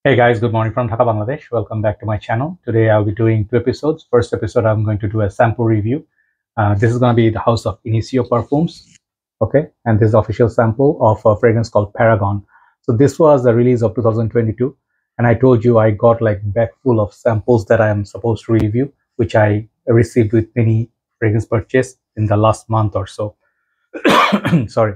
Hey guys, good morning from Dhaka, Bangladesh. Welcome back to my channel. Today I'll be doing 2 episodes. First episode, I'm going to do a sample review. This is going to be the house of Initio Parfums. Okay, and this is the official sample of a fragrance called Paragon. So this was the release of 2022, and I told you I got like bag full of samples that I am supposed to review, which I received with many fragrance purchase in the last month or so. Sorry.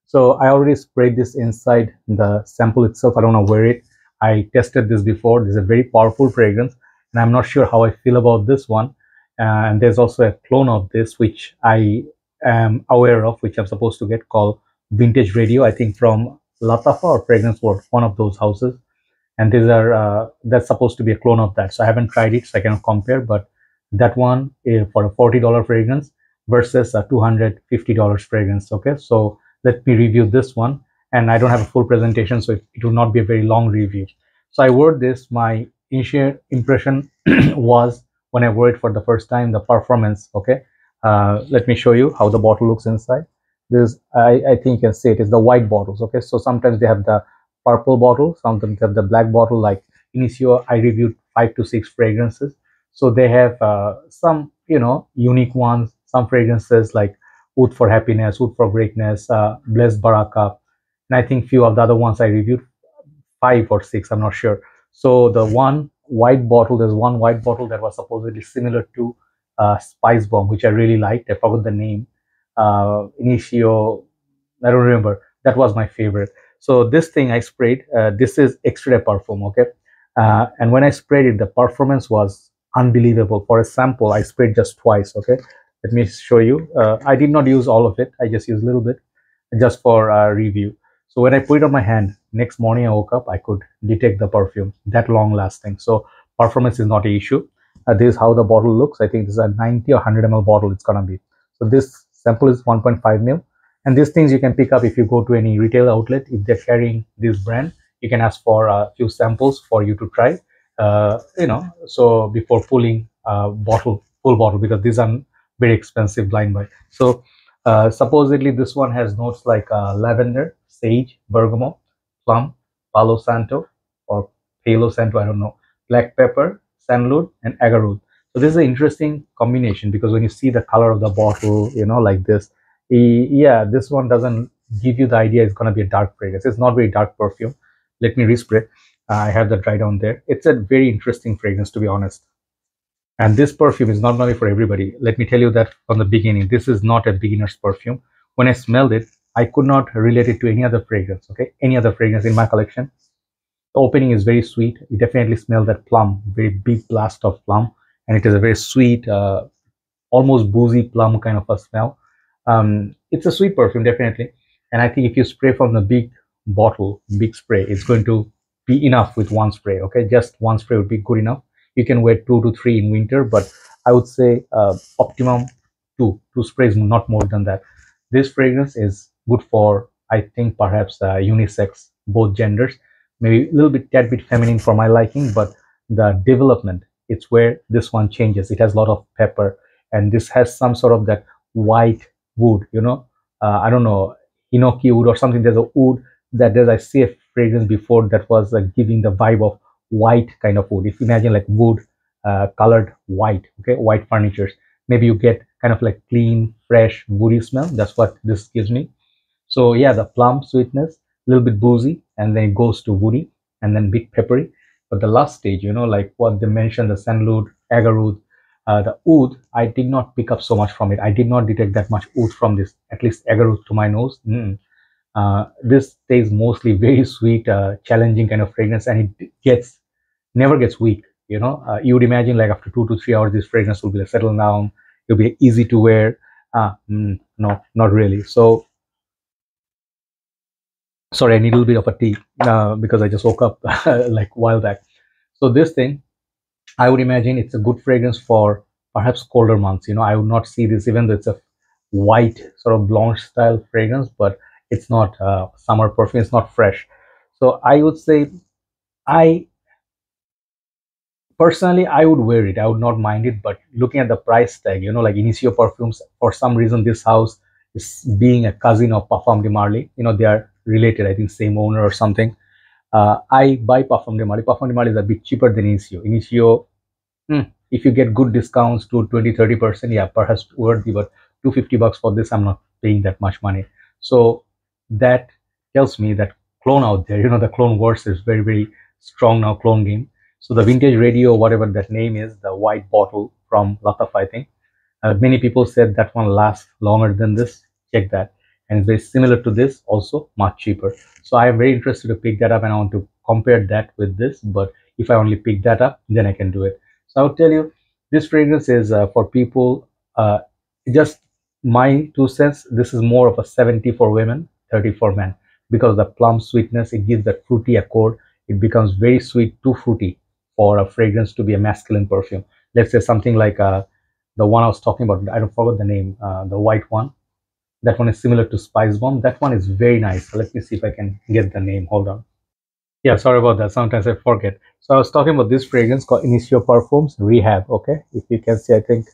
So I already sprayed this inside the sample itself. I don't know where it. I tested this before. This is a very powerful fragrance, and I'm not sure how I feel about this one. And there's also a clone of this, which I am aware of, which I'm supposed to get, called Vintage Radio. I think from Latafa or Fragrance World, one of those houses. And these are that's supposed to be a clone of that. So I haven't tried it, so I cannot compare. But that one for a $40 fragrance versus a $250 fragrance. Okay, so let me review this one. And I don't have a full presentation, so it will not be a very long review. So I wore this. My initial impression was, when I wore it for the first time, the performance. Okay, let me show you how the bottle looks inside. This, I think you can see it is the white bottles. Okay, so sometimes they have the purple bottle, sometimes they have the black bottle. Like Initio, I reviewed 5 to 6 fragrances, so they have some unique ones. Some fragrances like Oud for Happiness, Oud for Greatness, Blessed Baraka, and I think few of the other ones I reviewed, 5 or 6, I'm not sure. So the one white bottle, there's one white bottle that was supposedly similar to Spice Bomb, which I really liked. I forgot the name. Initio, I don't remember. That was my favorite. So this thing I sprayed, this is Extrait Parfum, okay? And when I sprayed it, the performance was unbelievable. For a sample, I sprayed just twice, okay? Let me show you. I did not use all of it. I just used a little bit just for review. So when I put it on my hand, next morning I woke up, I could detect the perfume, that long lasting. So performance is not an issue. This is how the bottle looks. I think this is a 90 or 100 ml bottle it's gonna be. So this sample is 1.5 ml. And these things you can pick up if you go to any retail outlet. If they're carrying this brand, you can ask for a few samples for you to try, so before pulling full bottle, because these are very expensive blind buy. So supposedly this one has notes like lavender, sage, bergamot, plum, palo santo or palo santo, I don't know, black pepper, sandalwood, and agarwood. So this is an interesting combination, because when you see the color of the bottle, like this, yeah, this one doesn't give you the idea it's going to be a dark fragrance. It's not very dark perfume. Let me respray. I have that right down there. It's a very interesting fragrance, to be honest. And this perfume is not only for everybody. Let me tell you that from the beginning, this is not a beginner's perfume. When I smelled it, I could not relate it to any other fragrance, okay? Any other fragrance in my collection. The opening is very sweet. You definitely smell that plum, very big blast of plum. And it is a very sweet, almost boozy plum kind of a smell. It's a sweet perfume, definitely. And I think if you spray from the big bottle, big spray, it's going to be enough with one spray, okay? Just one spray would be good enough. You can wear 2 to 3 in winter, but I would say optimum 2 sprays, not more than that. This fragrance is good for, I think, perhaps unisex, both genders. Maybe a little bit, tad bit feminine for my liking, but the development, it's where this one changes. It has a lot of pepper, and this has some sort of that white wood, I don't know, hinoki wood or something. There's a wood that I see a fragrance before that was giving the vibe of white kind of wood. If you imagine like wood colored white, okay, white furnitures, maybe you get kind of like clean, fresh, woody smell. That's what this gives me. So yeah, the plum sweetness, a little bit boozy, and then it goes to woody, and then bit peppery. But the last stage, like what they mentioned, the sandalwood, agarwood, the oud, I did not pick up so much from it. I did not detect that much oud from this, at least agarwood to my nose. This tastes mostly very sweet, challenging kind of fragrance, and it never gets weak. You would imagine like after 2 to 3 hours, this fragrance will be like settled down. It'll be easy to wear. No, not really. So sorry, I need a little bit of a tea because I just woke up like a while back. So this thing, I would imagine it's a good fragrance for perhaps colder months. I would not see this, even though it's a white sort of blanche style fragrance, but it's not summer perfume. It's not fresh. So I would say, personally, I would wear it. I would not mind it. But looking at the price tag, like Initio Perfumes, for some reason, this house is being a cousin of Parfum de Marly. They are related, I think, same owner or something. I buy Parfum de Mali. Parfum de Mali is a bit cheaper than Initio. Initio, if you get good discounts to 20-30%, yeah, perhaps worthy, but 250 bucks for this, I'm not paying that much money. So that tells me that clone out there, the clone wars is very, very strong now, clone game. So the vintage radio, whatever that name is, the white bottle from Lataf, I think, many people said that one lasts longer than this. Check that. And it's very similar to this, also much cheaper. So I am very interested to pick that up, and I want to compare that with this. But if I only pick that up, then I can do it. So I'll tell you, this fragrance is for people, just my 2 cents. This is more of a 70 for women, 30 for men, because the plum sweetness, it gives that fruity accord. It becomes very sweet, too fruity for a fragrance to be a masculine perfume. Let's say something like the one I was talking about, I don't forget the name, the white one. That one is similar to Spice Bomb. That one is very nice. So let me see if I can get the name. Hold on. Yeah, sorry about that. Sometimes I forget. So I was talking about this fragrance called Initio Parfums Rehab. Okay, if you can see, I think,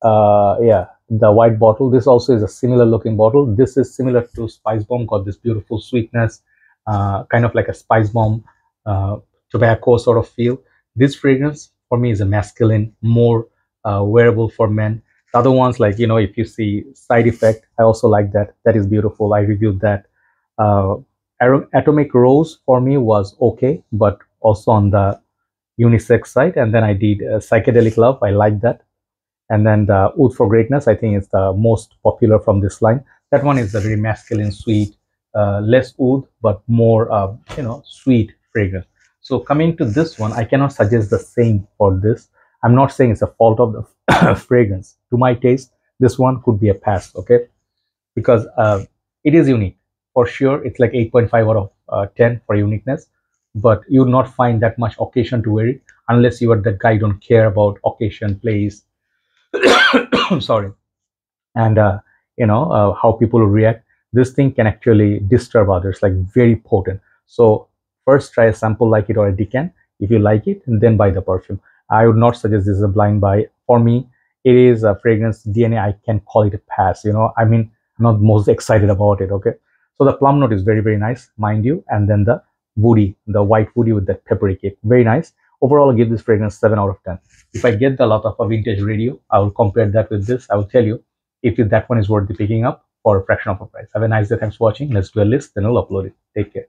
yeah, the white bottle. This also is a similar looking bottle. This is similar to Spice Bomb, got this beautiful sweetness, kind of like a Spice Bomb tobacco sort of feel. This fragrance for me is a masculine, more wearable for men. The other ones, like, if you see Side Effect, I also like that. That is beautiful. I reviewed that. Uh, Atomic Rose for me was okay, but also on the unisex side. And then I did Psychedelic Love. I like that. And then the Oud for Greatness, I think, is the most popular from this line. That one is a very masculine, sweet, less oud, but more, sweet fragrance. So coming to this one, I cannot suggest the same for this. I'm not saying it's a fault of the fragrance. To my taste, this one could be a pass, okay? Because it is unique. For sure, it's like 8.5 out of 10 for uniqueness, but you will not find that much occasion to wear it unless you are that guy who don't care about occasion, place, sorry, and how people react. This thing can actually disturb others, like very potent. So first try a sample like it or a decant. If you like it, and then buy the perfume. I would not suggest this is a blind buy. For me, it is a fragrance DNA. I can call it a pass. I mean, I'm not most excited about it. Okay, so the plum note is very, very nice, mind you, and then the woody, the white woody with that peppery kick, very nice. Overall, I'll give this fragrance 7 out of 10. If I get the lot of a vintage radio, I will compare that with this. I will tell you if that one is worth the picking up for a fraction of a price. Have a nice day. Thanks for watching. Let's do a list, then I'll upload it. Take care.